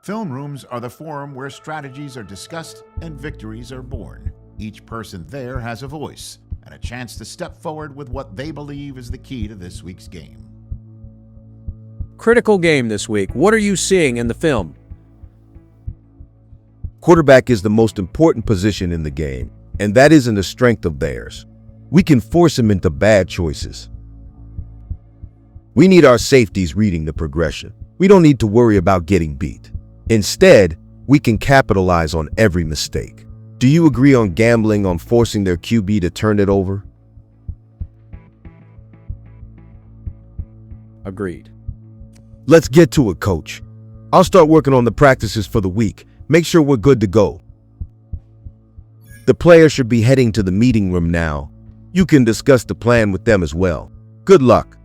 Film rooms are the forum where strategies are discussed and victories are born. Each person there has a voice and a chance to step forward with what they believe is the key to this week's game. Critical game this week. What are you seeing in the film? Quarterback is the most important position in the game, and that isn't a strength of theirs. We can force him into bad choices. We need our safeties reading the progression. We don't need to worry about getting beat. Instead, we can capitalize on every mistake. Do you agree on gambling on forcing their QB to turn it over? Agreed. Let's get to it, coach. I'll start working on the practices for the week. Make sure we're good to go. The players should be heading to the meeting room now. You can discuss the plan with them as well. Good luck.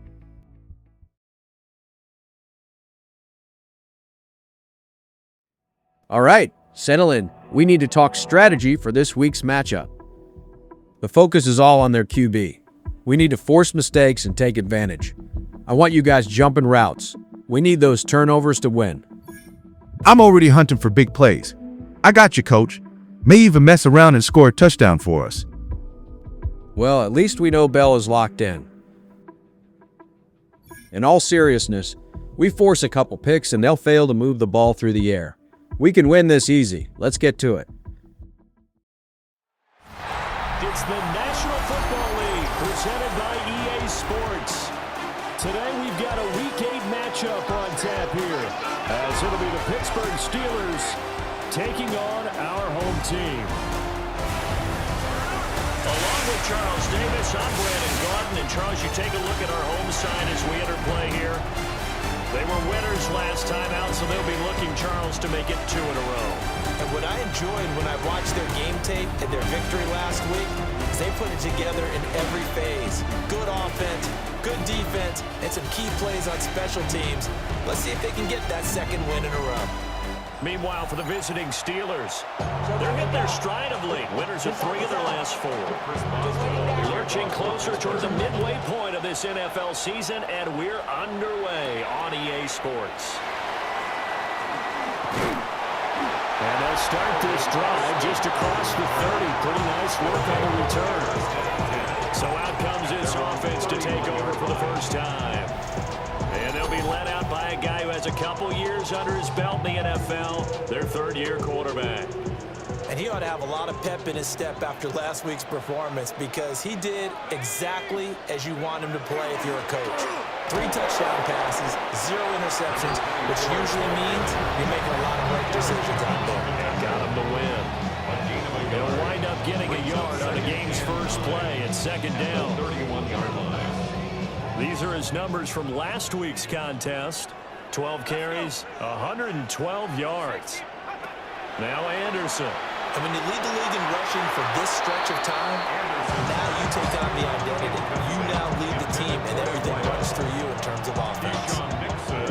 All right, settle in. We need to talk strategy for this week's matchup. The focus is all on their QB. We need to force mistakes and take advantage. I want you guys jumping routes. We need those turnovers to win. I'm already hunting for big plays. I got you, coach. May even mess around and score a touchdown for us. Well, at least we know Bell is locked in. In all seriousness, we force a couple picks and they'll fail to move the ball through the air. We can win this easy. Let's get to it. It's the National Football League presented by EA Sports. Today we've got a Week 8 matchup on tap here, as it'll be the Pittsburgh Steelers taking on our home team. Along with Charles Davis, I'm Brandon Gordon. And Charles, you take a look at our home side as we enter play here. They were winners last time out, so they'll be looking, Charles, to make it 2 in a row. And what I enjoyed when I watched their game tape and their victory last week is they put it together in every phase. Good offense, good defense, and some key plays on special teams. Let's see if they can get that second win in a row. Meanwhile, for the visiting Steelers, they're hitting their stride of late. Winners of 3 of their last 4. Lurching closer toward the midway point of this NFL season, and we're underway on EA Sports. And they'll start this drive just across the 30. Pretty nice work on the return. So out comes this offense to take over for the first time. And they'll be led out by a guy who has a couple years under his belt in the NFL, their third-year quarterback. And he ought to have a lot of pep in his step after last week's performance because he did exactly as you want him to play if you're a coach. 3 touchdown passes, 0 interceptions, which usually means you're making a lot of right decisions out there. And got him to win. They'll wind up getting a yard on the game's first play at second down. 31-yard line. These are his numbers from last week's contest. 12 carries, 112 yards. Now Anderson. And when you lead the league in rushing for this stretch of time, now you take on the identity. You now lead the team, and everything runs through you in terms of offense.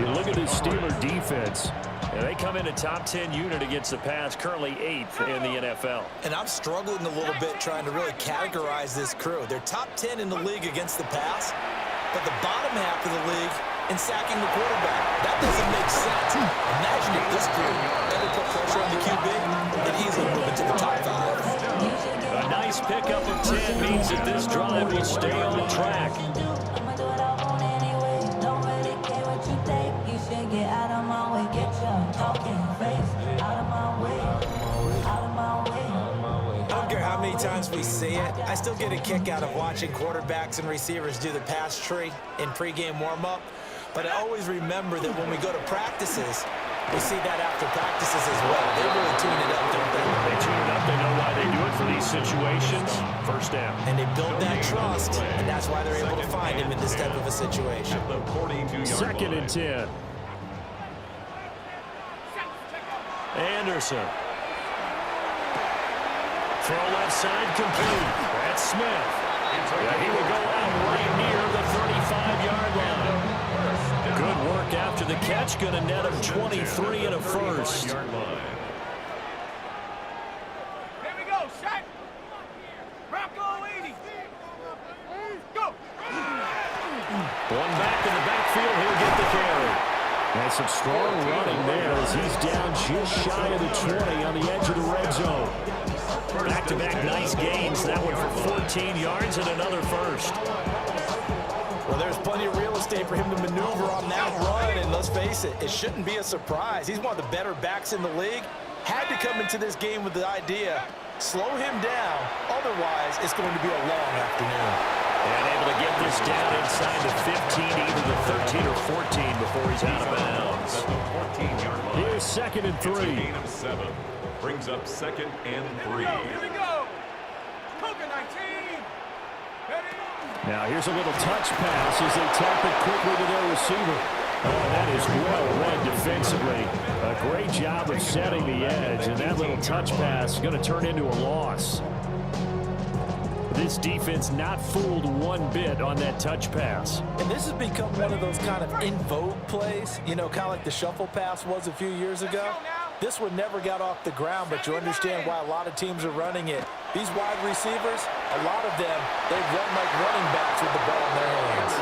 You look at this Steeler defense, and they come in a top 10 unit against the pass, currently 8th in the NFL. And I'm struggling a little bit trying to really categorize this crew. They're top 10 in the league against the pass, but the bottom half of the league in sacking the quarterback. That doesn't make sense. Imagine if this crew ever put pressure on the QB, they'd easily move into the top 5. A nice pickup of 10 means that this drive will stay on track. I don't care how many times we see it, I still get a kick out of watching quarterbacks and receivers do the pass tree in pregame warm-up. But I always remember that when we go to practices, we see that after practices as well. They really tune it up, don't they? They tune it up. They know why they do it for these situations. First down. And they build that trust, and that's why they're able to find him in this type of a situation. Second and 10. Anderson. Throw left side complete. That's Smith. He will go out right near the 35-yard line. Good work after the catch. Going to net him 23 and a first. Here we go, Shaq. Rocco 80. Go. One back in the backfield. He'll get the carry. And And some strong running there as he's down just shy of the 20 on the edge of the red zone. Back-to-back nice gains. That one for 14 yards and another first. Well, there's plenty of real estate for him to maneuver on that run, and let's face it, it shouldn't be a surprise. He's one of the better backs in the league. Had to come into this game with the idea, slow him down, otherwise it's going to be a long afternoon. And able to get this down inside the 15, either the 13 or 14 before he's out of bounds. Here's 2nd and 3. Gain of 7 brings up 2nd and 3. Here we go. Cougar 19. Ready? Now here's a little touch pass as they tap it quickly to their receiver. Oh, that is well read defensively. A great job of setting the edge, and that little touch pass is going to turn into a loss. This defense not fooled one bit on that touch pass. And this has become one of those kind of in vogue plays, you know, kind of like the shuffle pass was a few years ago. This one never got off the ground, but you understand why a lot of teams are running it. These wide receivers, a lot of them, they run like running backs with the ball in their hands.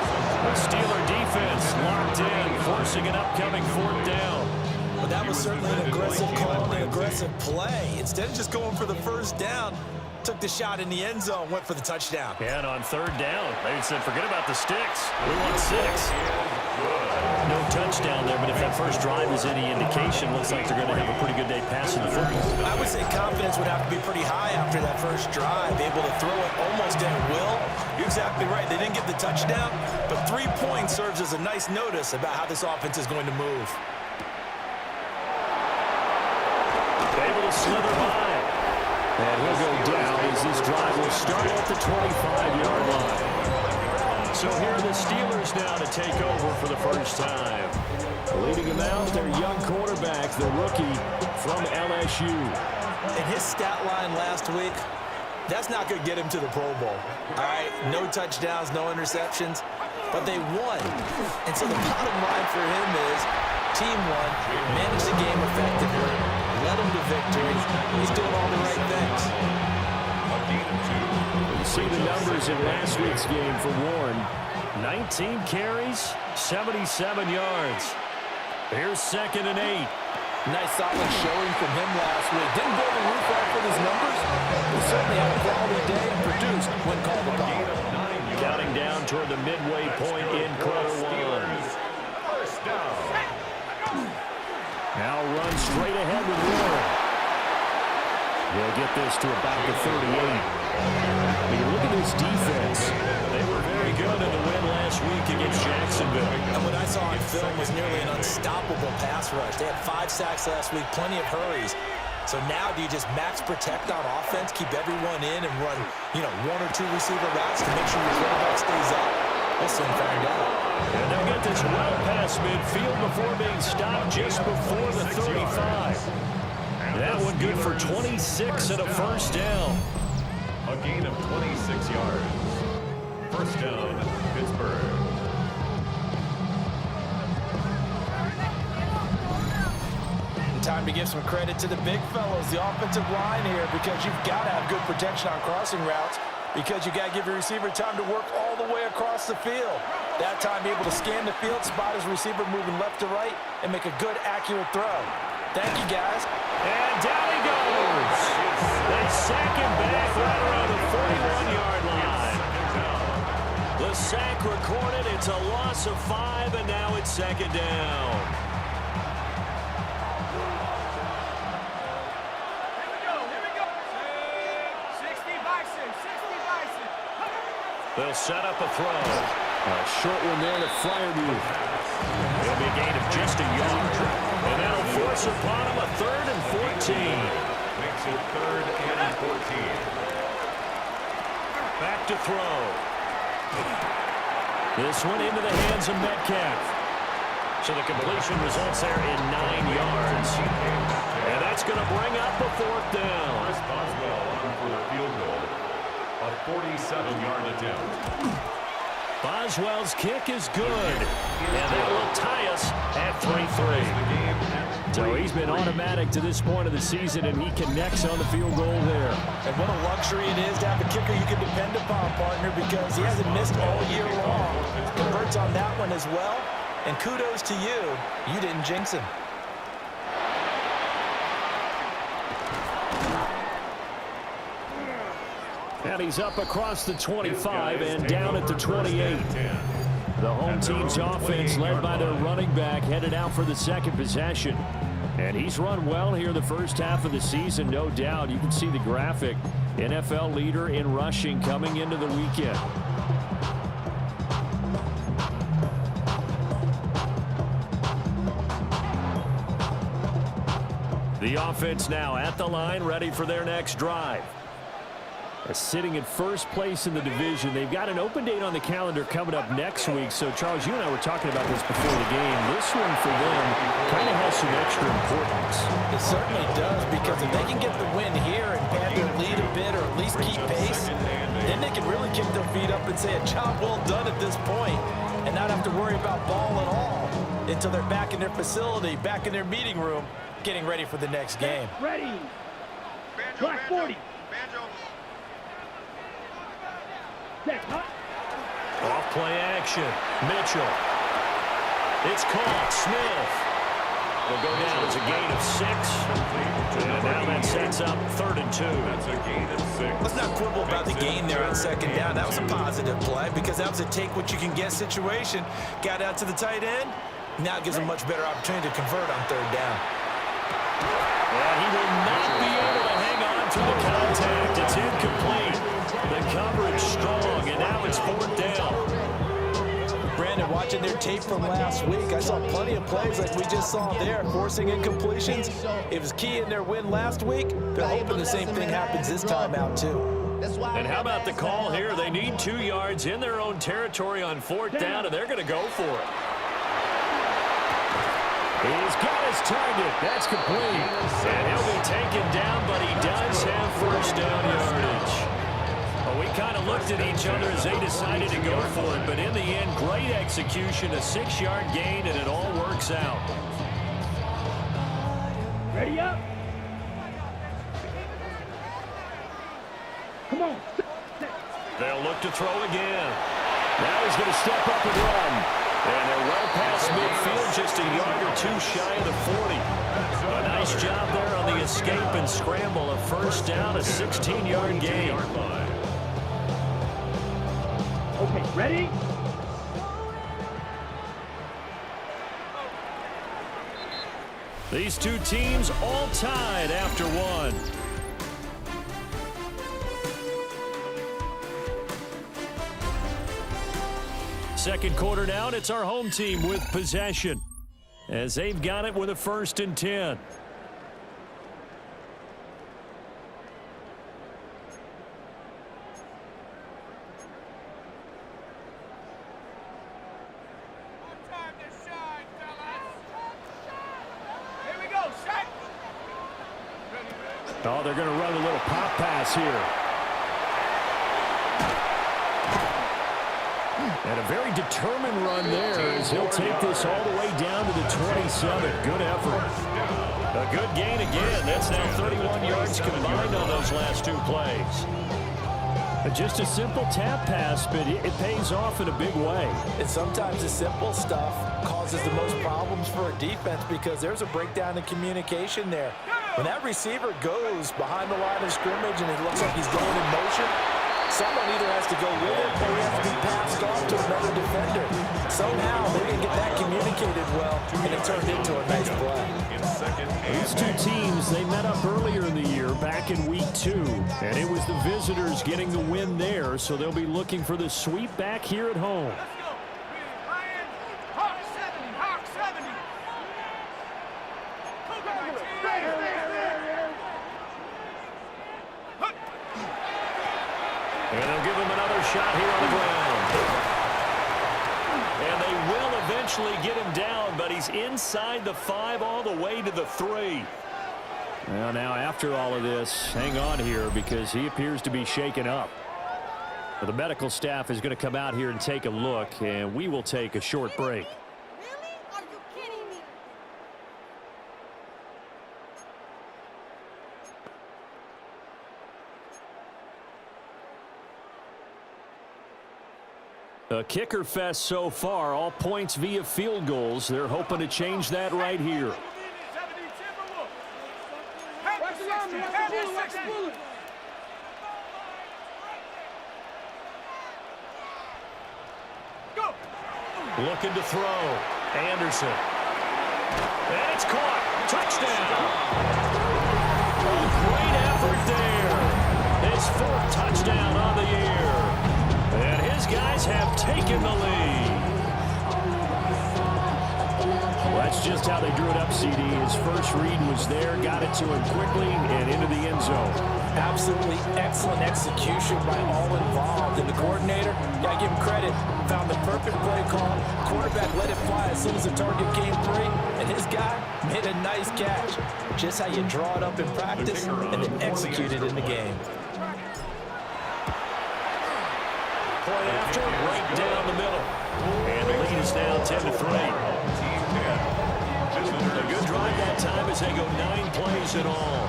The Steeler defense locked in, forcing an upcoming 4th down. But that was certainly an aggressive call and an aggressive play. Instead of just going for the first down, took the shot in the end zone, went for the touchdown. And on 3rd down, they said, forget about the sticks. We want 6. No touchdown there, but if that first drive is any indication, looks like they're going to have a pretty good day passing the football. I would say confidence would have to be pretty high after that first drive, able to throw it almost at will. You're exactly right. They didn't get the touchdown, but 3 points serves as a nice notice about how this offense is going to move. Able to slither by. And he'll go down as this drive will start at the 25-yard line. So here are the Steelers now to take over for the first time. Leading them out, their young quarterback, the rookie from LSU. And his stat line last week, that's not going to get him to the Pro Bowl. All right, no touchdowns, no interceptions, but they won. And so the bottom line for him is team won, managed the game effectively, led them to victory. He's doing all the right things. You see the numbers in last week's game for Warren. 19 carries, 77 yards. Here's 2nd and 8. Nice solid showing from him last week. Didn't build the roof off with his numbers. He certainly had a quality day and produced when called upon. Counting down toward the midway point in quarter 1. First down. Now run straight ahead with Warren. They'll get this to about the 38. When you look at this defense, they were very good in the win last week against Jacksonville. And what I saw on film was nearly an unstoppable pass rush. They had 5 sacks last week, plenty of hurries. So now do you just max protect on offense, keep everyone in and run, 1 or 2 receiver routes to make sure your quarterback stays up? We'll soon find out. And they'll get this well past midfield before being stopped just before the 35. That one good for 26 and a first down. A gain of 26 yards. First down, Pittsburgh. Time to give some credit to the big fellows, the offensive line here, because you've got to have good protection on crossing routes, because you got to give your receiver time to work all the way across the field. That time, be able to scan the field, spot his receiver moving left to right, and make a good, accurate throw. Thank you, guys. And down he goes. They sack him back right around the 41-yard line. The sack recorded. It's a loss of 5, and now it's 2nd down. Here we go. 60 Bison. They'll set up a throw. A short one there to Fryermuth. It'll be a gain of just a yard. And that'll force upon him a 3rd and 14. Makes it 3rd and 14. Back to throw. This one into the hands of Metcalf. So the completion results there in 9 yards. And that's going to bring up a 4th down. Chris Boswell on for the field goal. A 47-yard attempt. Boswell's kick is good. And that will tie us at 3-3. So he's been automatic to this point of the season, and he connects on the field goal there. And what a luxury it is to have a kicker you can depend upon, partner, because he hasn't missed all year long. Converts on that one as well. And kudos to you. You didn't jinx him. And he's up across the 25 and down at the 28. The home team's offense, led by their running back, headed out for the second possession. And he's run well here the first half of the season, no doubt. You can see the graphic. NFL leader in rushing coming into the weekend. The offense now at the line, ready for their next drive. Sitting in first place in the division. They've got an open date on the calendar coming up next week. So, Charles, you and I were talking about this before the game. This one for them kind of has some extra importance. It certainly does, because if they can get the win here and pad their lead a bit, or at least keep pace, then they can really kick their feet up and say a job well done at this point and not have to worry about ball at all until they're back in their facility, back in their meeting room, getting ready for the next game. Ready. Black 40. Off play action. Mitchell. It's caught. Smith will go down as a gain of 6. And now that sets up 3rd and 2. That's a gain of 6. Let's not quibble about the gain there on second down. That was a positive play because that was a take-what-you-can-get situation. Got out to the tight end. Now it gives them much better opportunity to convert on 3rd down. And he will not be able to hang on to the contact. It's incomplete. The coverage strong, and now it's 4th down. Brandon, watching their tape from last week, I saw plenty of plays like we just saw there, forcing incompletions. It was key in their win last week. They're hoping the same thing happens this time out, too. And how about the call here? They need 2 yards in their own territory on 4th down, and they're going to go for it. He's got his target. That's complete. And he'll be taken down, but he does have first down yardage. Well, we kind of looked at each other as they decided to go for it, but in the end, great execution, a 6-yard gain, and it all works out. Ready up. Come on. They'll look to throw again. Now he's going to step up and run. And they're well past midfield, just a yard or 2 shy of the 40. A nice job there on the escape and scramble. A first down, a 16-yard gain. Okay, ready? These two teams all tied after one. Second quarter down, it's our home team with possession, as they've got it with a 1st and 10. Oh, they're going to run a little pop pass here. And a very determined run there as he'll take this all the way down to the 27. Good effort. A good gain again. That's now 31 yards combined on those last 2 plays. Just a simple tap pass, but it pays off in a big way. And sometimes the simple stuff causes the most problems for a defense because there's a breakdown in communication there. When that receiver goes behind the line of scrimmage and it looks like he's going in motion, someone either has to go with it or he has to be passed off to another defender. Somehow they didn't get that communicated well, and it turned into a nice play. These two teams, they met up earlier in the year, back in week 2, and it was the visitors getting the win there, so they'll be looking for the sweep back here at home. And they'll give him another shot here on the ground. And they will eventually get him down, but he's inside the 5 all the way to the 3. Well, now after all of this, hang on here because he appears to be shaken up. Well, the medical staff is going to come out here and take a look, and we will take a short break. A kicker fest so far, all points via field goals. They're hoping to change that right here. Looking to throw. Anderson. And it's caught. Touchdown. A great effort there. His 4th touchdown on the year. And his guys have taken the lead. Well, that's just how they drew it up, CD. His first read was there, got it to him quickly, and into the end zone. Absolutely excellent execution by all involved. And the coordinator, gotta give him credit, found the perfect play call. Quarterback let it fly as soon as the target came free, and his guy made a nice catch. Just how you draw it up in practice and then execute it in the game. Point after, right down the middle. And the lead is now 10-3. A good drive that time as they go 9 plays in all.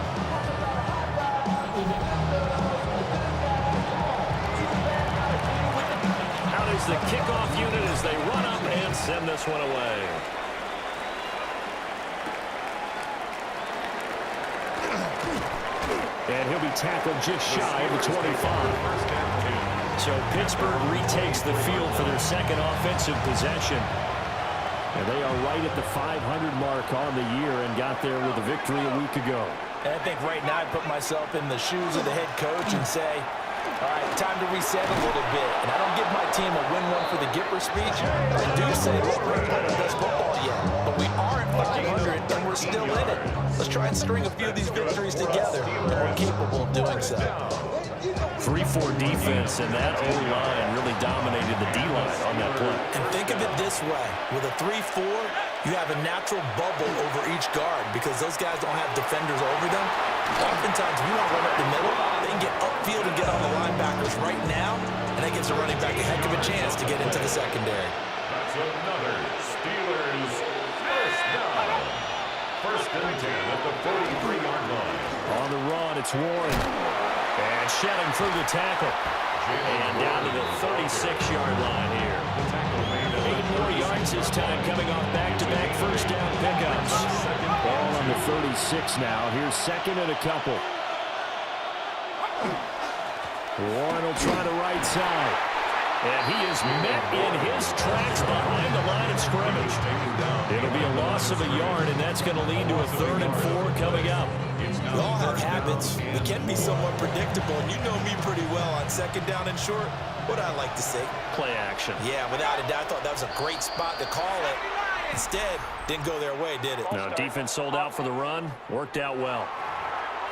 Out is the kickoff unit as they run up and send this one away. And he'll be tackled just shy of the 25. So Pittsburgh retakes the field for their second offensive possession. And they are right at the 500 mark on the year and got there with a victory a week ago. And I think right now I put myself in the shoes of the head coach and say, all right, time to reset a little bit. And I don't give my team a win one for the Gipper speech. I do say, look, we're not playing the best football yet, but we are at 500 and we're still in it. Let's try and string a few of these victories together, and we're capable of doing so. 3-4 defense, and that O-line really dominated the D-line on that play. And think of it this way. With a 3-4, you have a natural bubble over each guard because those guys don't have defenders over them. Oftentimes, we want to run up the middle. They can get upfield and get on the linebackers right now, and that gives the running back a heck of a chance to get into the secondary. That's another Steelers first down. 1st and 10 at the 43-yard line. On the run, it's Warren. And shedding through the tackle. And down to the 36-yard line here. 8 more yards this time coming off back-to-back first down pickups. Ball on the 36 now. Here's 2nd and a couple. Warren will try the right side. And he is met in his tracks behind the line of scrimmage. It'll be a loss of a yard, and that's going to lead to a 3rd and 4 coming up. We all have habits. We can be somewhat predictable, and you know me pretty well on 2nd down and short. What I like to say? Play action. Yeah, without a doubt, I thought that was a great spot to call it. Instead, didn't go their way, did it? No, defense sold out for the run. Worked out well.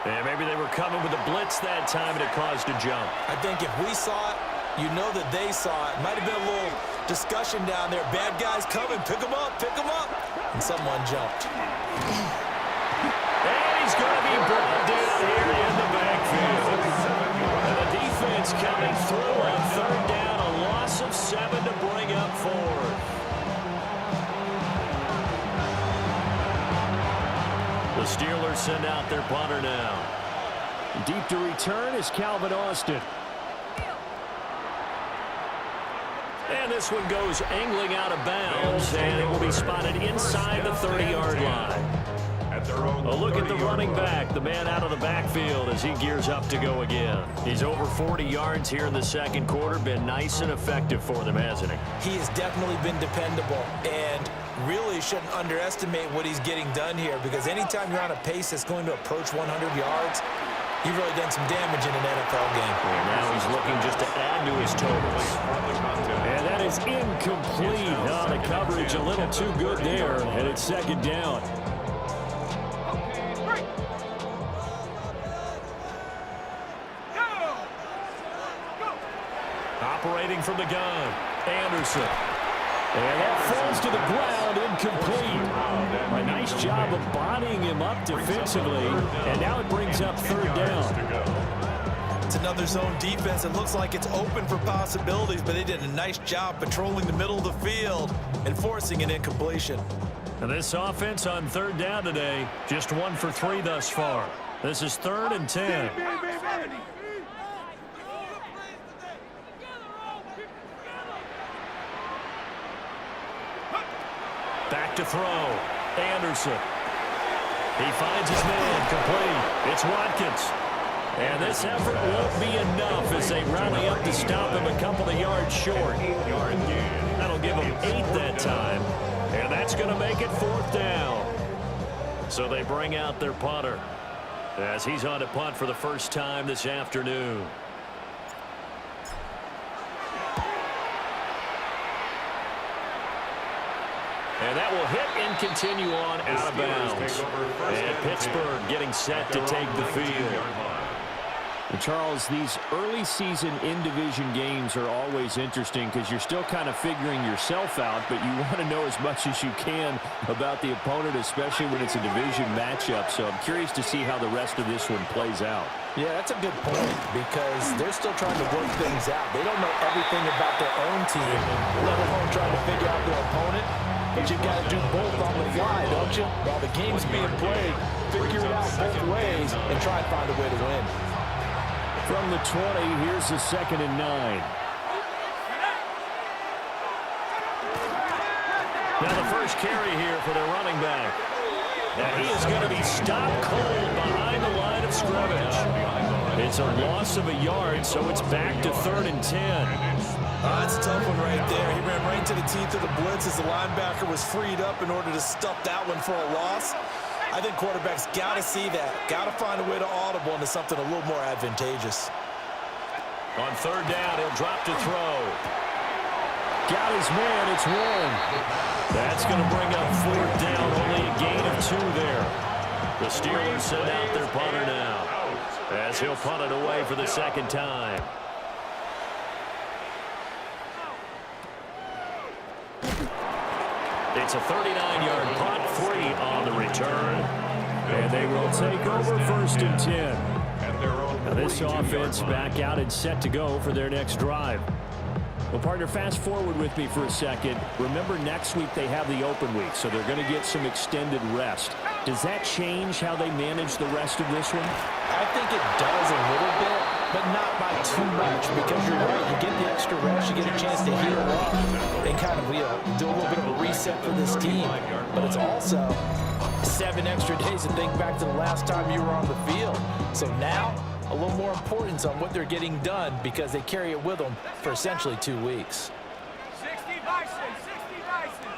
And maybe they were coming with a blitz that time, and it caused a jump. I think if we saw it, you know that they saw it. Might have been a little discussion down there. Bad guys coming. Pick them up. Pick them up. And someone jumped. And he's going to be brought down here in the backfield. And the defense coming through on 3rd down. A loss of 7 to bring up 4th. The Steelers send out their punter now. Deep to return is Calvin Austin. And this one goes angling out of bounds, and it will be spotted inside the 30-yard line. A look at the running back, the man out of the backfield as he gears up to go again. He's over 40 yards here in the 2nd quarter. Been nice and effective for them, hasn't he? He has definitely been dependable, and really shouldn't underestimate what he's getting done here, because anytime you're on a pace that's going to approach 100 yards, you've really done some damage in an NFL game. And now he's looking just to add to his totals. And that is incomplete. Oh, the coverage a little too good there, and it's 2nd down. Operating from the gun, Anderson. And that falls to the ground, incomplete. A nice job of bodying him up defensively, and now it brings up 3rd down. It's another zone defense. It looks like it's open for possibilities, but they did a nice job patrolling the middle of the field and forcing an incompletion. And this offense on 3rd down today, just 1 for 3 thus far. This is 3rd and 10. back to throw. Anderson. He finds his man, complete. It's Watkins. And this effort won't be enough as they rally up to stop him a couple of yards short. That'll give him 8 that time. And that's going to make it 4th down. So they bring out their punter as he's on to punt for the first time this afternoon. And that will hit and continue on out of bounds. And Pittsburgh getting set to take the field. And Charles, these early season in-division games are always interesting because you're still kind of figuring yourself out, but you want to know as much as you can about the opponent, especially when it's a division matchup. So I'm curious to see how the rest of this one plays out. Yeah, that's a good point because they're still trying to work things out. They don't know everything about their own team, let alone trying to figure out their opponent. But you've got to do both on the fly, don't you? While the game's being played, figure it out both ways and try and find a way to win. From the 20, here's the 2nd and 9. Now the first carry here for their running back. Now he is going to be stopped cold behind the line of scrimmage. It's a loss of a yard, so it's back to 3rd and 10. That's a tough one right there. He ran right into the teeth of the blitz as the linebacker was freed up in order to stuff that one for a loss. I think quarterbacks got to see that. Got to find a way to audible into something a little more advantageous. On 3rd down, he'll drop to throw. Got his man, it's 1. That's going to bring up 4th down, only a gain of 2 there. The Steelers send out their punter now as he'll punt it away for the 2nd time. It's a 39-yard punt, 3 on the return. And they will take over 1st and 10. Now this offense back out and set to go for their next drive. Well, partner, fast forward with me for a second. Remember, next week they have the open week, so they're going to get some extended rest. Does that change how they manage the rest of this one? I think it does a little bit, but not by too much, because you're right. You get the extra rest, you get a chance to heal up and kind of do a little bit of a reset for this team. But it's also 7 extra days to think back to the last time you were on the field. So now, a little more importance on what they're getting done because they carry it with them for essentially 2 weeks. 60 Bison, 60 Bison.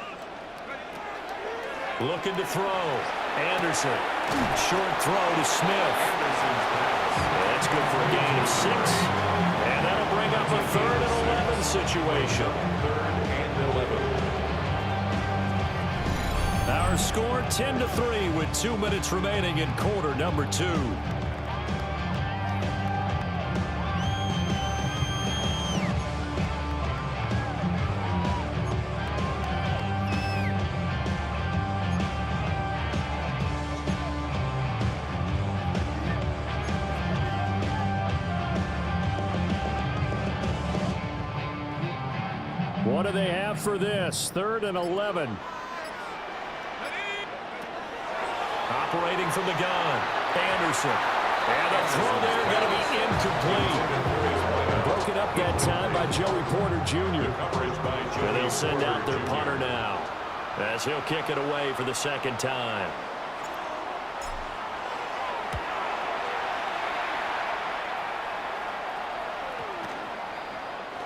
Looking to throw. Anderson. Short throw to Smith. That's good for a gain of 6. And that'll bring up a 3rd and 11 situation. 3rd and 11. Our score 10-3 with 2 minutes remaining in quarter number 2. What do they have for this? 3rd and 11. Operating from the gun. Anderson. And the throw there going to be incomplete. Broken up that time by Joey Porter Jr. And they'll send out their punter now as he'll kick it away for the 2nd time.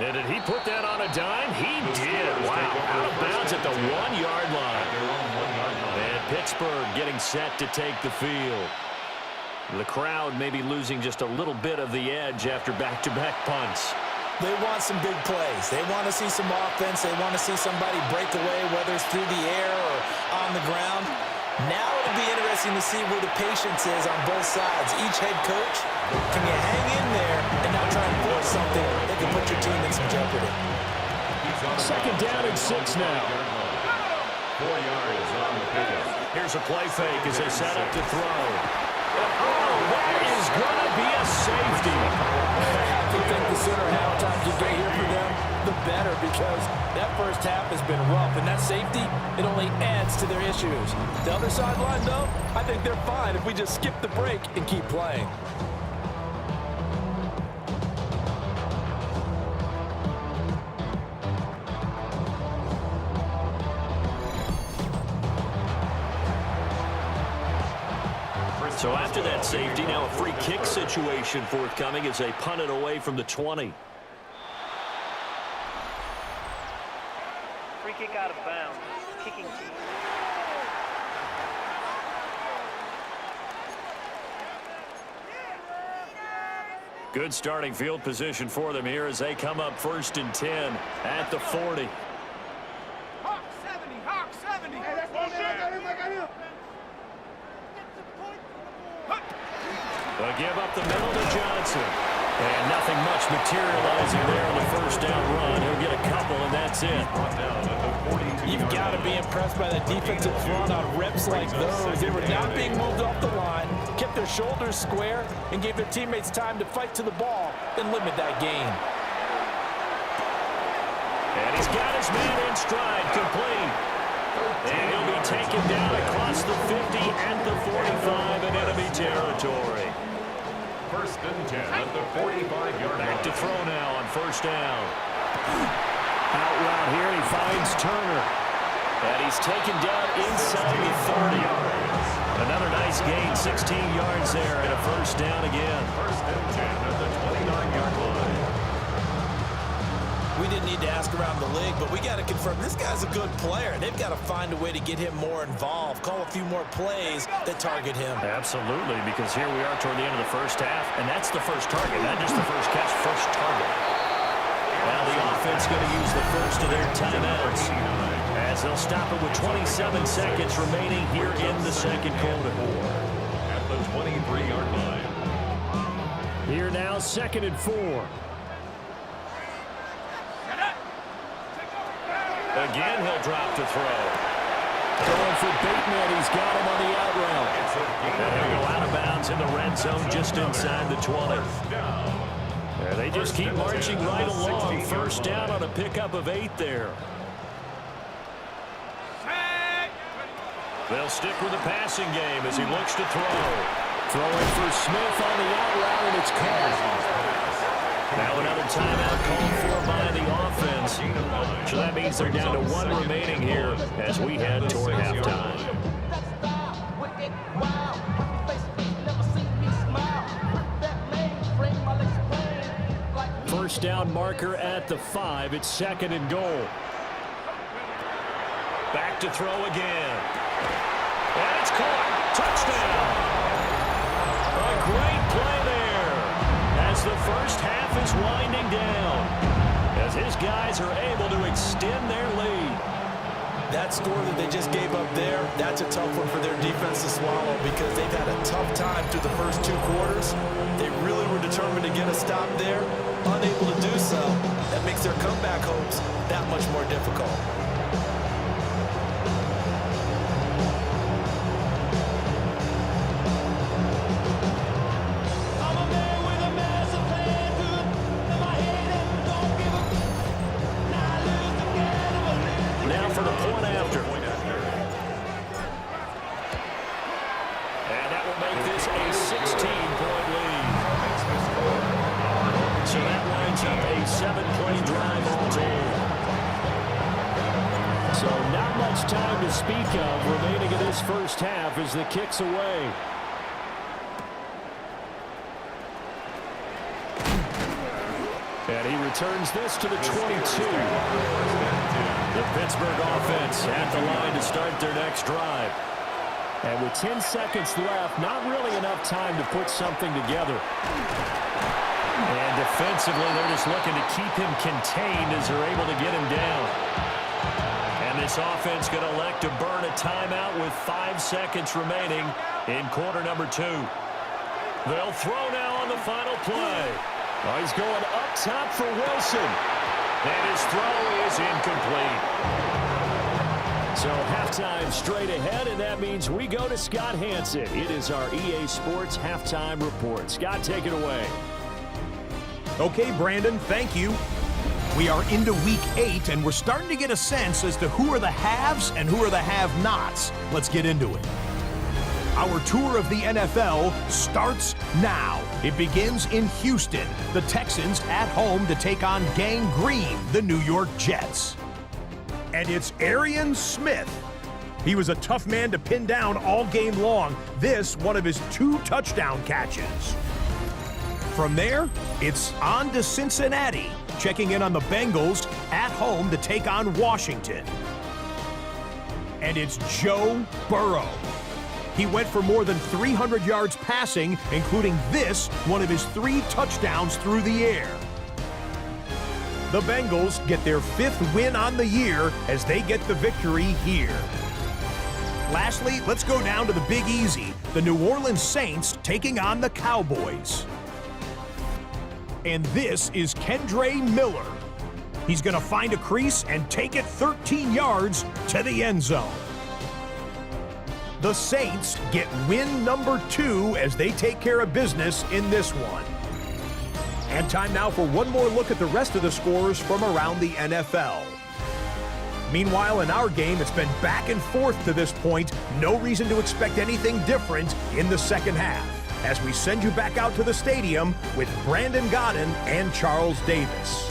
And did he put that on a dime? He did. Wow. Out of bounds at the 1-yard line. And Pittsburgh getting set to take the field. The crowd maybe losing just a little bit of the edge after back-to-back punts. They want some big plays. They want to see some offense. They want to see somebody break away, whether it's through the air or on the ground. Now it'll be interesting to see where the patience is on both sides. Each head coach, can you hang in there and not try and force something that can put your team in some jeopardy? 2nd down and 6 now. 4 yards on the pickup. Here's a play fake as they set up to throw. Oh, that is going to be a safety. I think the sooner halftime can get here for them, the better, because that first half has been rough, and that safety, it only adds to their issues. The other sideline, though, I think they're fine if we just skip the break and keep playing. So after that safety, now a free kick situation forthcoming as they punt it away from the 20. Free kick out of bounds. Kicking team. Good starting field position for them here as they come up 1st and 10 at the 40. Hawk 70, Hawk 70. Hey, that's They'll give up the middle to Johnson. And nothing much materializing there on the first down run. He'll get a couple, and that's it. You've got to be impressed by the defensive front on reps like those. They were not being moved off the line, kept their shoulders square, and gave their teammates time to fight to the ball, then limit that gain. And he's got his man in stride, complete. And he'll be taken down across the 50 and the 45 in enemy territory. 1st and 10 at the 45-yard line. Back to throw now on 1st down. Out route here, and he finds Turner. And he's taken down inside the 30. Another nice gain, 16 yards there, and a 1st down again. 1st and 10 at the 29-yard line. We didn't need to ask around the league, but we got to confirm this guy's a good player. They've got to find a way to get him more involved, call a few more plays that target him. Absolutely, because here we are toward the end of the first half, and that's the first target, not just the first catch, first target. Now the offense going to use the first of their timeouts as they'll stop it with 27 seconds remaining here in the second quarter. At the 23-yard line. Here now, 2nd and 4. Again, he'll drop to throw. Going for Bateman. He's got him on the out route. And he'll go out of bounds in the red zone just inside the 20. And they just keep marching right along. 1st down on a pickup of 8 there. They'll stick with the passing game as he looks to throw. Throwing for Smith on the out route, and it's caught. Now another timeout called for by the offense. So that means they're down to 1 remaining here as we head toward halftime. First down marker at the 5. It's 2nd and goal. Back to throw again. And it's caught. Touchdown. A great play there as the first half is winding down, as his guys are able to extend their lead. That score that they just gave up there, that's a tough one for their defense to swallow because they've had a tough time through the first 2 quarters. They really were determined to get a stop there, unable to do so. That makes their comeback hopes that much more difficult. Time to speak of remaining in this first half as the kick's away. And he returns this to the 22. The Pittsburgh offense at the line to start their next drive. And with 10 seconds left, not really enough time to put something together. And defensively, they're just looking to keep him contained as they're able to get him down. And this offense going to elect to burn a timeout with 5 seconds remaining in quarter number 2. They'll throw now on the final play. Oh, he's going up top for Wilson. And his throw is incomplete. So halftime straight ahead, and that means we go to Scott Hansen. It is our EA Sports Halftime Report. Scott, take it away. Okay, Brandon, thank you. We are into week 8, and we're starting to get a sense as to who are the haves and who are the have-nots. Let's get into it. Our tour of the NFL starts now. It begins in Houston. The Texans at home to take on Gang Green, the New York Jets. And it's Arian Smith He was a tough man to pin down all game long. This, one of his 2 touchdown catches. From there, it's on to Cincinnati, checking in on the Bengals at home to take on Washington. And it's Joe Burrow. He went for more than 300 yards passing, including this, one of his 3 touchdowns through the air. The Bengals get their 5th win on the year as they get the victory here. Lastly, let's go down to the Big Easy, the New Orleans Saints taking on the Cowboys. And this is Kendre Miller. He's going to find a crease and take it 13 yards to the end zone. The Saints get win number 2 as they take care of business in this one. And time now for one more look at the rest of the scores from around the NFL. Meanwhile, in our game, it's been back and forth to this point. No reason to expect anything different in the second half, as we send you back out to the stadium with Brandon Godden and Charles Davis.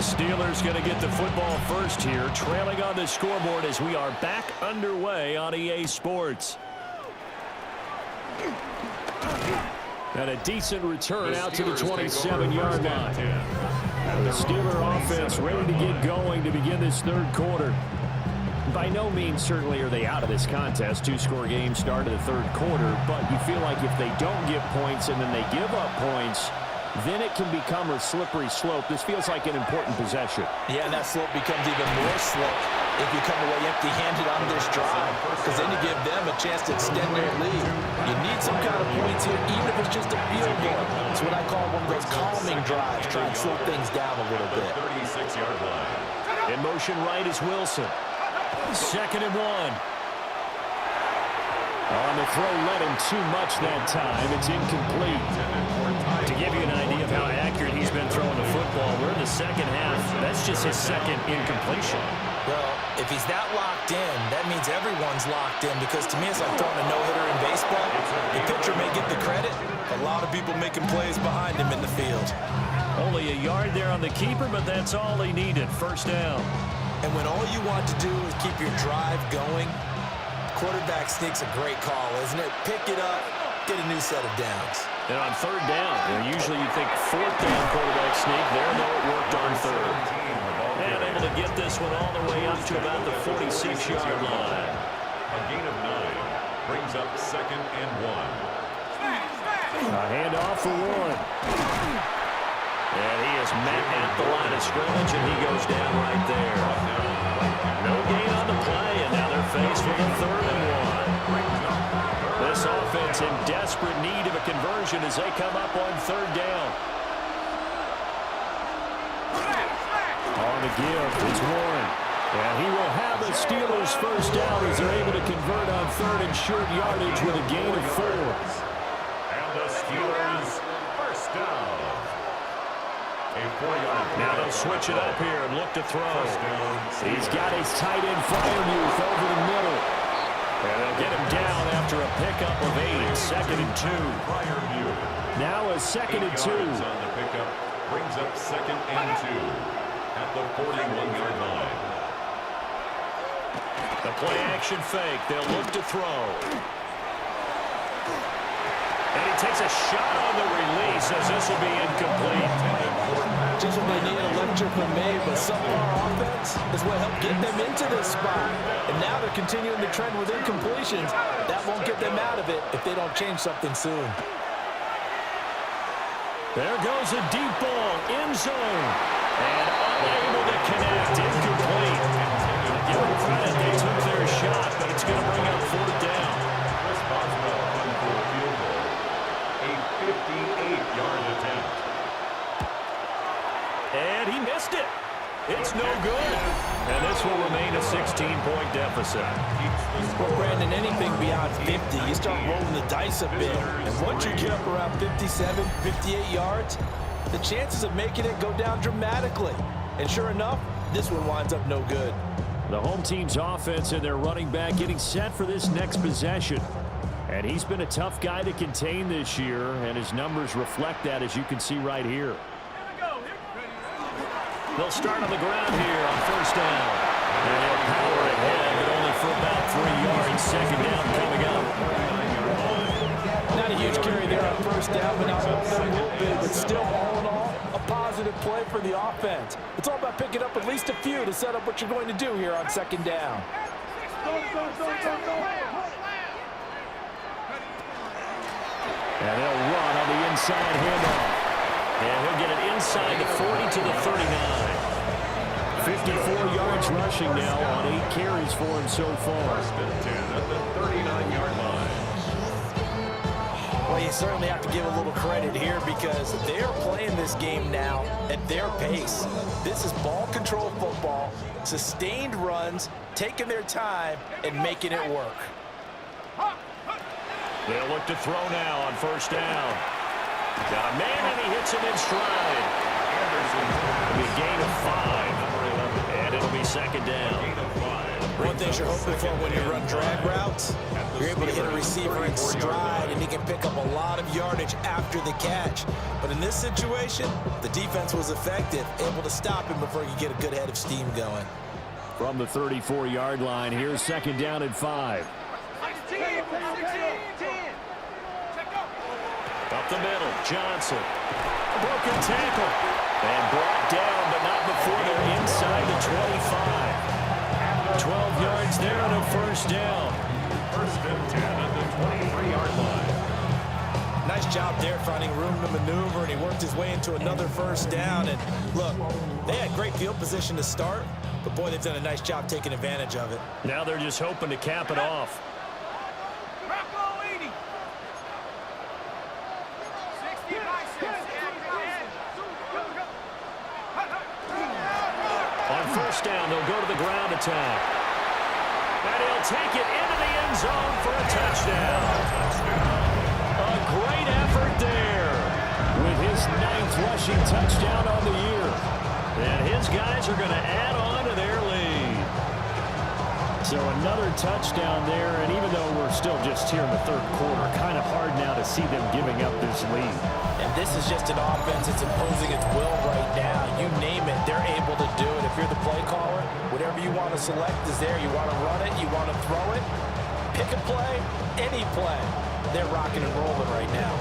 Steelers going to get the football first here, trailing on the scoreboard as we are back underway on EA Sports. And a decent return out to the 27-yard line. And the Steeler offense ready to get going to begin this third quarter. By no means certainly are they out of this contest. 2-score game start of the third quarter, but you feel like if they don't get points and then they give up points, then it can become a slippery slope. This feels like an important possession. Yeah, and that slope becomes even more slope if you come away empty-handed on this drive, because then you give them a chance to extend their lead. You need some kind of points here, even if it's just a field goal. It's what I call one of those calming drives, try and slow things down a little bit. 36-yard line. In motion right is Wilson. 2nd and 1. On the throw, led him too much that time. It's incomplete. To give you an idea of how accurate he's been throwing the football, we're in the second half. That's just his 2nd incompletion. Well, if he's that locked in, that means everyone's locked in, because to me it's like throwing a no-hitter in baseball. The pitcher may get the credit, a lot of people making plays behind him in the field. Only a yard there on the keeper, but that's all he needed. First down. And when all you want to do is keep your drive going, quarterback sneak's a great call, isn't it? Pick it up, get a new set of downs. And on third down, usually you'd think 4th down quarterback sneak. There, though, it worked on 3rd. And able to get this one all the way up to about the 46-yard line. A gain of 9 brings up 2nd and 1. A handoff for Warren. And he is met at the line of scrimmage, and he goes down right there. No gain on the play, and now they're faced with a 3rd and 1. This offense in desperate need of a conversion as they come up on 3rd down. On the give is Warren. And he will have the Steelers first down as they're able to convert on 3rd and short yardage with a gain of 4. And the Steelers first down. Now they'll switch it up here and look to throw. He's got his tight end Freiermuth over the middle. And they'll get him down after a pickup of 8. 2nd and 2. Now a 2nd and 2. On the pickup brings up 2nd and 2 at the 41-yard line. The play action fake. They'll look to throw. And he takes a shot on the release as this will be incomplete. Just when they need an electrical made, but subpar offense is what helped get them into this spot. And now they're continuing the trend with incompletions. That won't get them out of it if they don't change something soon. There goes a deep ball, end zone. And unable to connect, incomplete. Give them credit, they took their shot, but it's going to bring up 4th down. A 58-yard attempt. And he missed it. It's no good. And this will remain a 16-point deficit. Well, Brandon, anything beyond 50, you start rolling the dice a bit. And once you get up around 57, 58 yards, the chances of making it go down dramatically. And sure enough, this one winds up no good. The home team's offense and their running back getting set for this next possession. And he's been a tough guy to contain this year, and his numbers reflect that, as you can see right here. They'll start on the ground here on first down. And they'll power ahead, but only for about 3 yards. Second down coming up. Not a huge carry there on first down, but not a little bit, but still, all in all, a positive play for the offense. It's all about picking up at least a few to set up what you're going to do here on second down. And they'll run on the inside handoff. And he'll get it inside the 40 to the 39. 54 yards rushing now on 8 carries for him so far. First and 10 at the 39-yard line. Well, you certainly have to give a little credit here because they're playing this game now at their pace. This is ball control football, sustained runs, taking their time, and making it work. They'll look to throw now on first down. Got a man, and he hits him in stride. It'll be a gain of 5, and it'll be second down. One thing you're hoping for when you run drag routes, you're able to hit a receiver in stride, and he can pick up a lot of yardage after the catch. But in this situation, the defense was effective, able to stop him before he could get a good head of steam going. From the 34-yard line, here's second down and 5. Up the middle, Johnson. A broken tackle. And brought down, but not before they're inside the 25. 12 yards there and a first down. First and 10 at the 23-yard line. Nice job there finding room to maneuver, and he worked his way into another first down. And look, they had great field position to start, but boy, they've done a nice job taking advantage of it. Now they're just hoping to cap it off. On first down, they'll go to the ground attack. And he'll take it into the end zone for a touchdown. A great effort there with his 9th rushing touchdown on the year. And his guys are going to add on to their lead. So another touchdown there, and even though we're still just here in the third quarter, kind of hard now to see them giving up this lead. And this is just an offense that's imposing its will right now. You name it, they're able to do it. If you're the play caller, whatever you want to select is there. You want to run it, you want to throw it, pick a play, any play. They're rocking and rolling right now.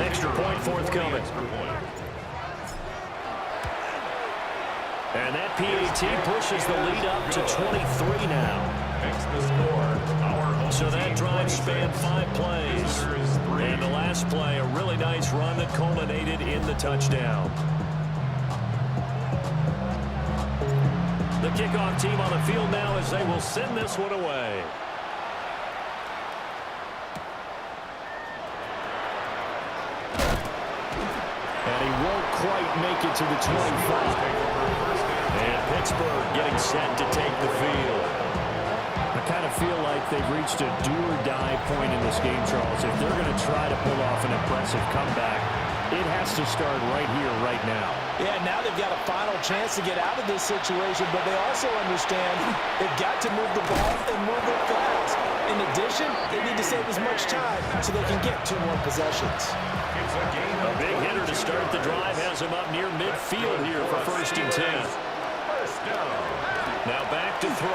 Extra point forthcoming. And that PAT pushes the lead up to 23 now. So that drive spanned 5 plays. And the last play, a really nice run that culminated in the touchdown. The kickoff team on the field now as they will send this one away. And he won't quite make it to the 25. And Pittsburgh getting set to take the field. I kind of feel like they've reached a do-or-die point in this game, Charles. If they're going to try to pull off an impressive comeback, it has to start right here, right now. Yeah, now they've got a final chance to get out of this situation, but they also understand they've got to move the ball and move it fast. In addition, they need to save as much time so they can get 2 more possessions. A big hitter to start the drive has him up near midfield here for first and 10. Now back to throw.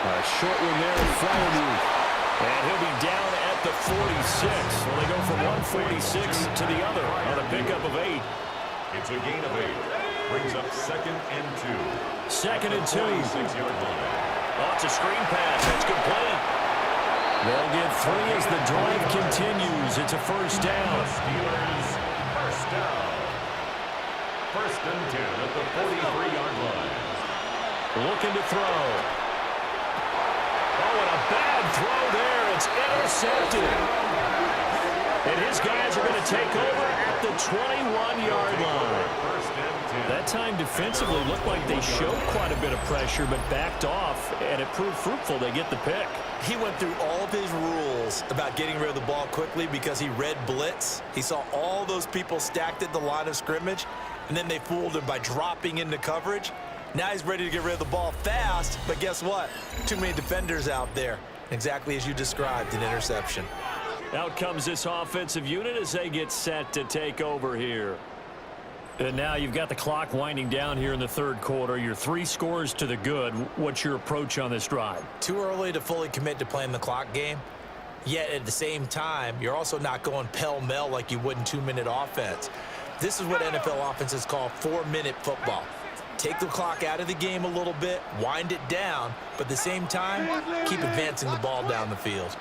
A short one there in front of you. And he'll be down at the 46. Well, they go from 146 to the other on a pickup of 8. It's a gain of 8. Brings up second and 2. Second and 2. 26-yard line. Oh, it's a screen pass. That's complete. They'll get 3 as the drive continues. It's a first down. Steelers, first down. First and 10 at the 43-yard line. Looking to throw. Oh, and a bad throw there. It's intercepted. And his guys are going to take over at at the 21-yard line. That time defensively looked like they showed quite a bit of pressure, but backed off, and it proved fruitful. They get the pick. He went through all of his rules about getting rid of the ball quickly because he read blitz. He saw all those people stacked at the line of scrimmage, and then they fooled him by dropping into coverage. Now he's ready to get rid of the ball fast, but guess what? Too many defenders out there. Exactly as you described, an interception. Out comes this offensive unit as they get set to take over here. And now you've got the clock winding down here in the third quarter. You're 3 scores to the good. What's your approach on this drive? Too early to fully commit to playing the clock game. Yet at the same time, you're also not going pell-mell like you would in 2-minute offense. This is what NFL offenses call 4-minute football. Take the clock out of the game a little bit, wind it down, but at the same time, keep advancing the ball down the field.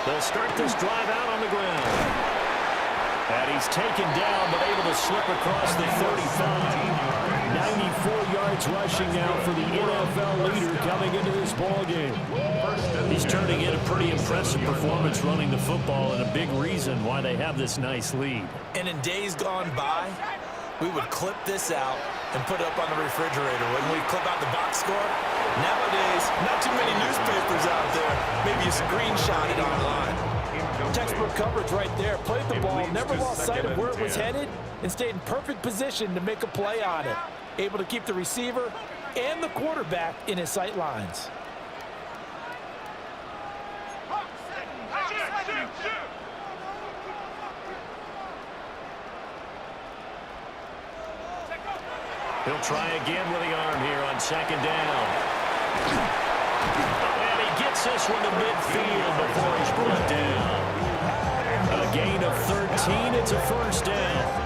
They'll start this drive out on the ground. And he's taken down, but able to slip across the 35. 94 yards rushing now for the NFL leader coming into this ballgame. He's turning in a pretty impressive performance running the football, and a big reason why they have this nice lead. And in days gone by, we would clip this out and put it up on the refrigerator. When we clip out the box score, nowadays, not too many newspapers out there. Maybe you screenshot it online. Textbook coverage right there. Played the ball, never lost sight of where it was headed, and stayed in perfect position to make a play on it. Able to keep the receiver and the quarterback in his sight lines. He'll try again with the arm here on second down. And he gets this one to midfield before he's brought down. A gain of 13, it's a first down.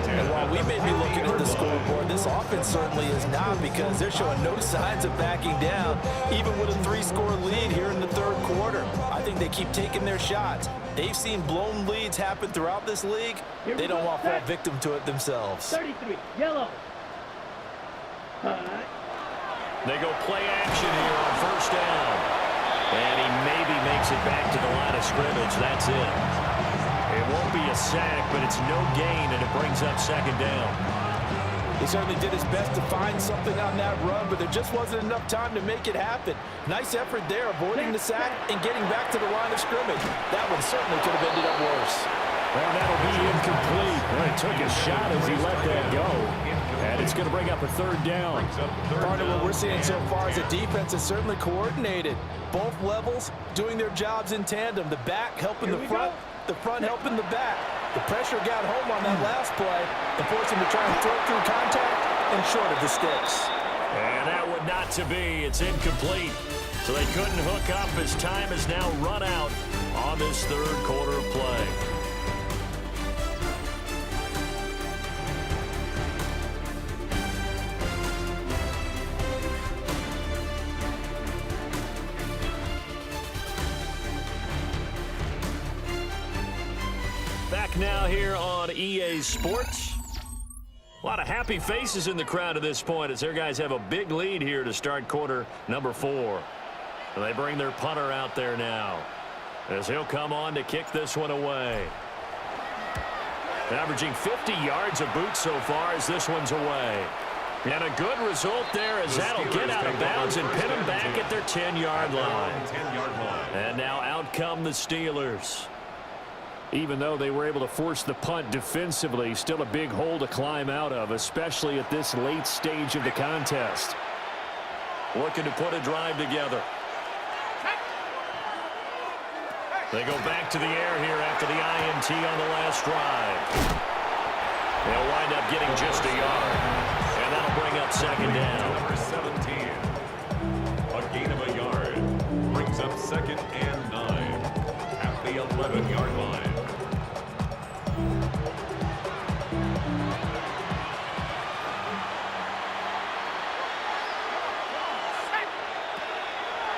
And while we may be looking at the scoreboard, this offense certainly is not, because they're showing no signs of backing down, even with a 3-score lead here in the third quarter. I think they keep taking their shots. They've seen blown leads happen throughout this league. They don't want to fall victim to it themselves. 33, yellow. They go play action here on first down. And he maybe makes it back to the line of scrimmage. That's it. It won't be a sack, but it's no gain, and it brings up second down. He certainly did his best to find something on that run, but there just wasn't enough time to make it happen. Nice effort there, avoiding the sack and getting back to the line of scrimmage. That one certainly could have ended up worse. Well, that'll be incomplete. Well, he took a shot as he let that go. And it's going to bring up a third down. Partner, what we're seeing so far is the defense is certainly coordinated. Both levels doing their jobs in tandem. The back helping the front helping the back. The pressure got home on that last play and forced him to try and throw through contact and short of the sticks. And that would not to be. It's incomplete. So they couldn't hook up as time has now run out on this third quarter of play. Back now here on EA Sports. A lot of happy faces in the crowd at this point as their guys have a big lead here to start quarter number 4. And they bring their punter out there now as he'll come on to kick this one away. Averaging 50 yards of boot so far as this one's away. And a good result there as that'll get out of bounds and pin them back at their 10-yard line. And now out come the Steelers. Even though they were able to force the punt defensively, still a big hole to climb out of, especially at this late stage of the contest. Looking to put a drive together. They go back to the air here after the INT on the last drive. They'll wind up getting just a yard. And that'll bring up second down. Number 17. A gain of a yard. Brings up second and 9. At the 11-yard line.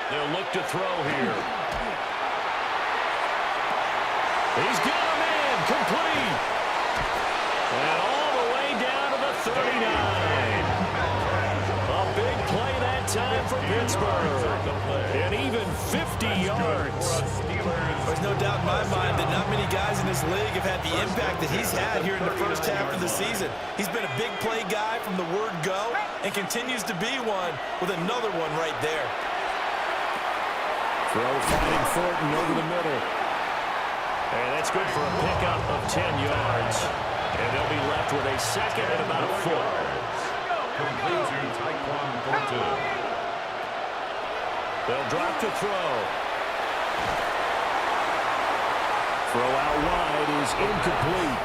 They'll look to throw here. He's got a man complete. And all the way down to the 39. A big play that time for Pittsburgh. And even 50 yards. Well, there's no doubt in my mind that not many guys in this league have had the impact that he's had here in the first half of the season. He's been a big play guy from the word go and continues to be one with another one right there. Throw finding Thornton over the middle. And that's good for a pickup of 10 yards. And they'll be left with a second and about a foot. Complete to Tyquan Thornton. They'll drop the throw. Throw out wide is incomplete.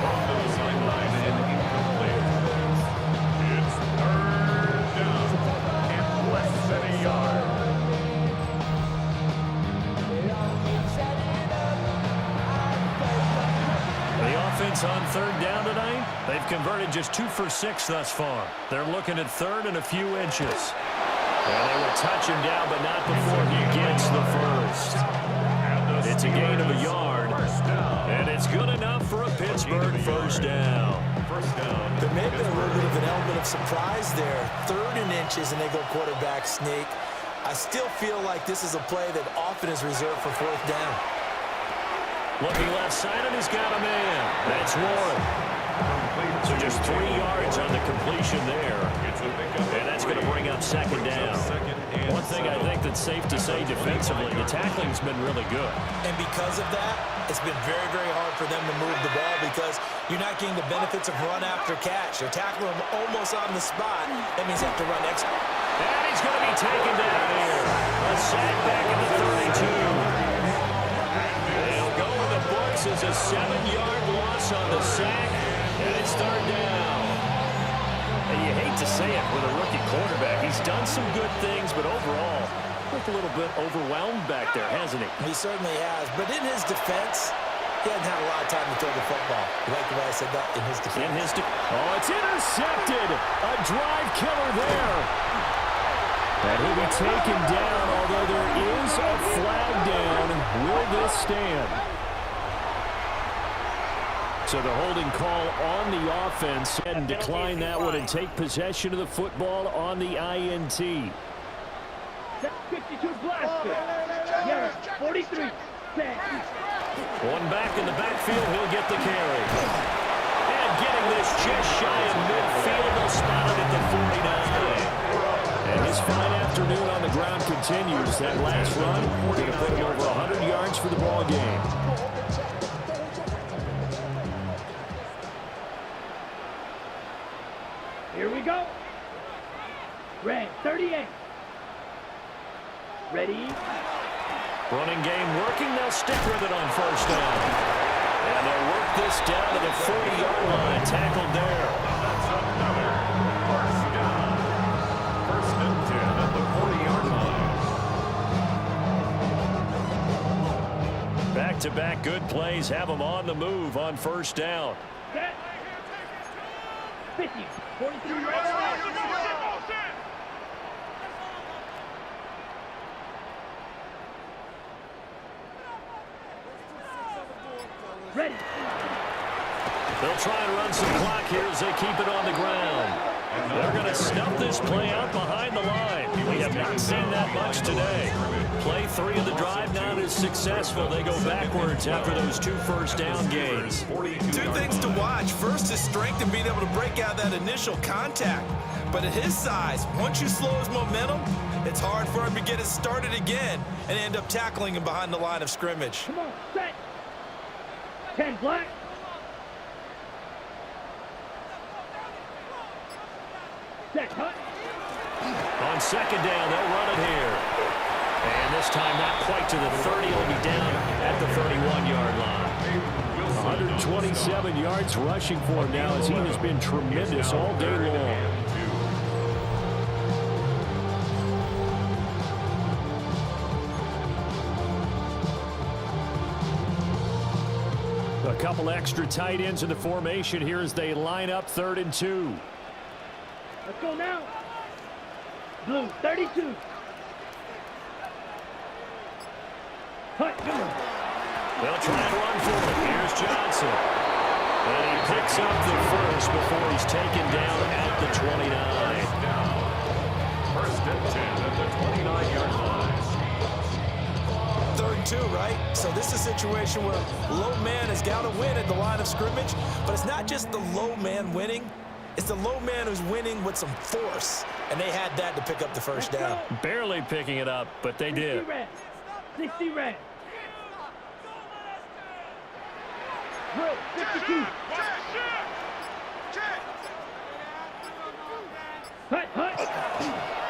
From the sideline and incomplete. It's third down and less than a yard. The offense on third down tonight, they've converted just 2 for 6 thus far. They're looking at third and a few inches. And they will touch him down, but not before he gets the first. It's a gain of a yard, and it's good enough for a Pittsburgh first down. There may have been a little bit of an element of surprise there. Third and inches, and they go quarterback sneak. I still feel like this is a play that often is reserved for fourth down. Looking left side, and he's got a man. That's Warren. So just 3 yards on the completion there. And that's going to bring up second down. One thing I think that's safe to say defensively, the tackling's been really good. And because of that, it's been very, very hard for them to move the ball because you're not getting the benefits of run after catch. They're tackling him almost on the spot. That means they have to run extra. And he's going to be taken down here. A sack back in the 32. They'll go with the books as a 7-yard loss on the sack. And it's third down. And you hate to say it with a rookie quarterback. He's done some good things, but overall, looked a little bit overwhelmed back there, hasn't he? He certainly has. But in his defense, he hasn't had a lot of time to throw the football. You like the way I said that? In his defense. Oh, it's intercepted. A drive killer there. And he'll be taken down, although there is a flag down. Will this stand? So the holding call on the offense and decline that one and take possession of the football on the INT. 52 blaster. Yeah, 43. One back in the backfield, he'll get the carry. And getting this just shy of midfield, they'll spot it at the 49. And his fine afternoon on the ground continues. That last run, we're going to put him over 100 yards for the ball game. Here we go. Red 38. Ready? Running game working. They'll stick with it on first down. And they'll work this down to the 40-yard line. Tackled there. That's another first down. First and 10 at the 40-yard line. Back-to-back good plays have them on the move on first down. Set. 50. 43 right. Ready. They'll try and run some clock here as they keep it on the ground. They're going to snuff this play out behind the line. We have not seen that much today. Play 3 of the drive not as successful. They go backwards after those 2 first down gains. 2 things to watch. First, his strength and being able to break out that initial contact. But at his size, once you slow his momentum, it's hard for him to get it started again and end up tackling him behind the line of scrimmage. Come on, set. 10 black. Set, cut. On second down, they'll run it here. And this time not quite to the 30. It'll be down at the 31-yard line. 127 yards rushing for him now as he has been tremendous all day long. A couple extra tight ends in the formation here as they line up 3rd and 2. Let's go now. Blue, 32. Hut. They'll try and run for it. Here's Johnson. And he picks up the first before he's taken down at the 29. First and 10 at the 29-yard line. 3rd and too, right? So this is a situation where low man has got to win at the line of scrimmage, but it's not just the low man winning. It's the low man who's winning with some force, and they had that to pick up the first down. Barely picking it up, but they did. 60 red. Drill, 52. Hut.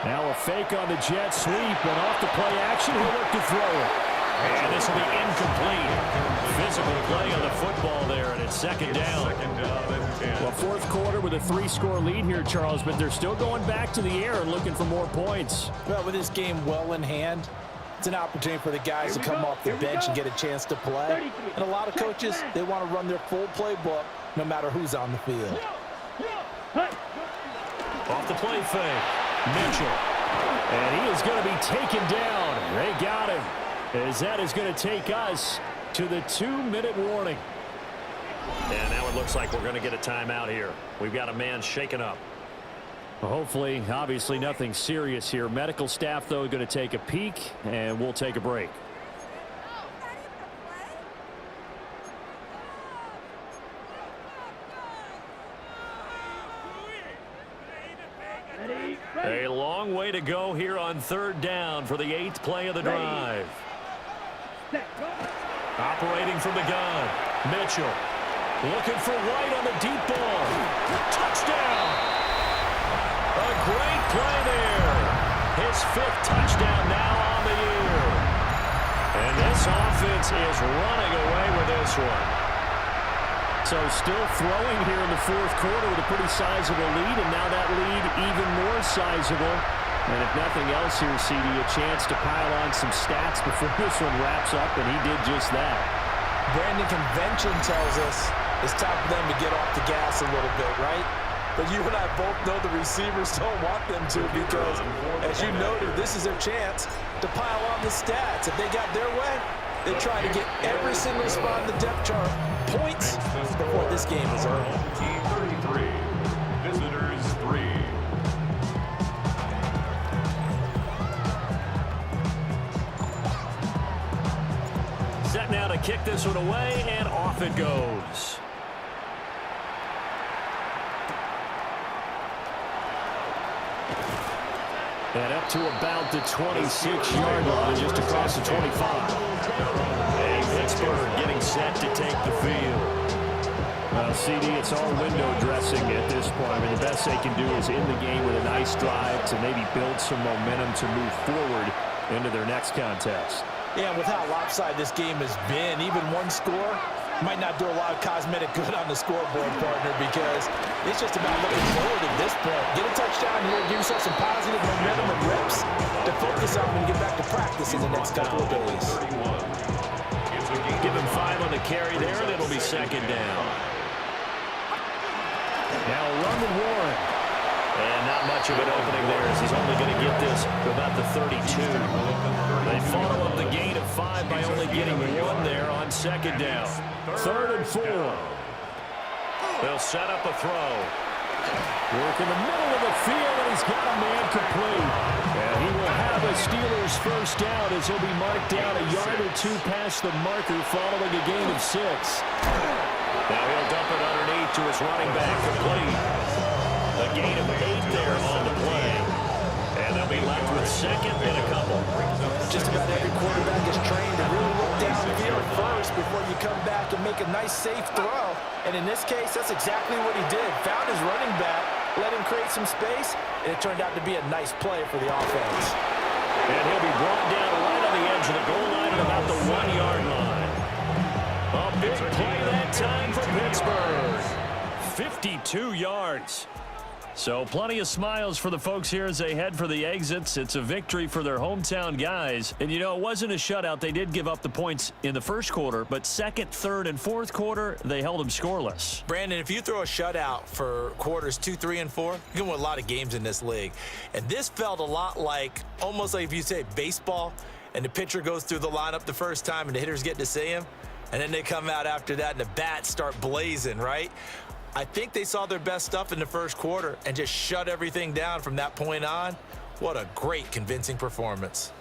Now a fake on the jet sweep, and off the play action, he'll look to throw it. And this will be incomplete. Physical play on the football there, and it's second down. Well, fourth quarter with a 3-score lead here, Charles, but they're still going back to the air and looking for more points. Well, with this game well in hand, it's an opportunity for the guys to come off the bench and get a chance to play. And a lot of coaches, they want to run their full playbook no matter who's on the field. Off the play fake, Mitchell. And he is going to be taken down. They got him. As that is going to take us to the 2-minute warning. And now it looks like we're going to get a timeout here. We've got a man shaken up. Hopefully, obviously nothing serious here. Medical staff, though, going to take a peek, and we'll take a break. A long way to go here on third down for the 8th play of the drive. Operating from the gun, Mitchell. Looking for White on the deep ball. Touchdown! A great play there. His 5th touchdown now on the year. And this offense is running away with this one. So still throwing here in the fourth quarter with a pretty sizable lead, and now that lead even more sizable. And if nothing else here, CD, a chance to pile on some stats before this one wraps up, and he did just that. Brandon, convention tells us it's time for them to get off the gas a little bit, right? But you and I both know the receivers don't want them to, because, as you noted, this is their chance to pile on the stats. If they got their way, they try to get every single spot in the depth chart points before this game is over. Team 33, visitors 3. Set now to kick this one away, and off it goes. And up to about the 26-yard line, just across the 25. And Pittsburgh getting set to take the field. CD, it's all window dressing at this point. I mean, the best they can do is end the game with a nice drive to maybe build some momentum to move forward into their next contest. Yeah, with how lopsided this game has been, even one score might not do a lot of cosmetic good on the scoreboard, partner, because it's just about looking forward at this point. Get a touchdown here, give yourself some positive momentum and reps to focus on when you get back to practice in the next couple of days. Give him 5 on the carry there, and it'll be second down. Now a run with Warren. And not much of an opening there, as he's only going to get this to about the 32. They follow up the gain of 5 by only getting 1 there on second down. 3rd and 4. They'll set up a throw. Work in the middle of the field, and he's got a man complete. And he will have a Steelers first down as he'll be marked down a yard or 2 past the marker following a gain of 6. Now he'll dump it underneath to his running back, complete. A gain of 8 there on the play. And they'll be left with second and a couple. Just about every quarterback is trained to really look downfield first before you come back and make a nice, safe throw. And in this case, that's exactly what he did. Found his running back, let him create some space, and it turned out to be a nice play for the offense. And he'll be brought down right on the edge of the goal line at about the 1-yard line. A big play that time for Pittsburgh. 52 yards. So plenty of smiles for the folks here as they head for the exits. It's a victory for their hometown guys. And, you know, it wasn't a shutout. They did give up the points in the first quarter, but second, third, and fourth quarter, they held them scoreless. Brandon, if you throw a shutout for quarters 2, 3, and 4, you can win a lot of games in this league. And this felt a lot like, almost like if you say baseball, and the pitcher goes through the lineup the first time and the hitters get to see him, and then they come out after that and the bats start blazing, right? I think they saw their best stuff in the first quarter and just shut everything down from that point on. What a great, convincing performance.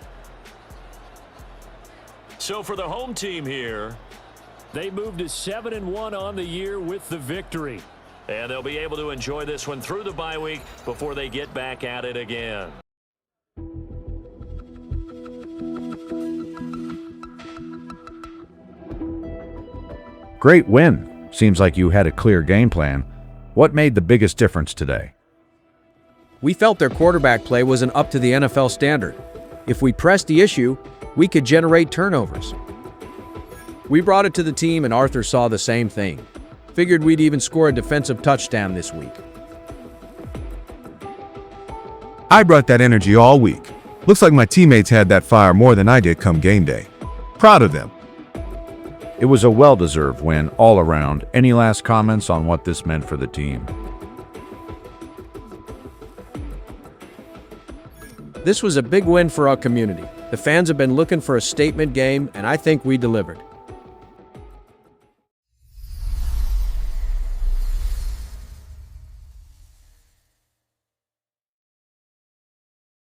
So for the home team here, They moved to 7-1 on the year with the victory. and they'll be able to enjoy this one through the bye week before they get back at it again. Great win. Seems like you had a clear game plan. What made the biggest difference today? We felt their quarterback play wasn't up to the NFL standard. If we pressed the issue, we could generate turnovers. We brought it to the team, and Arthur saw the same thing. Figured we'd even score a defensive touchdown this week. I brought that energy all week. Looks like my teammates had that fire more than I did come game day. Proud of them. It was a well-deserved win all around. Any last comments on what this meant for the team? This was a big win for our community. The fans have been looking for a statement game, and I think we delivered.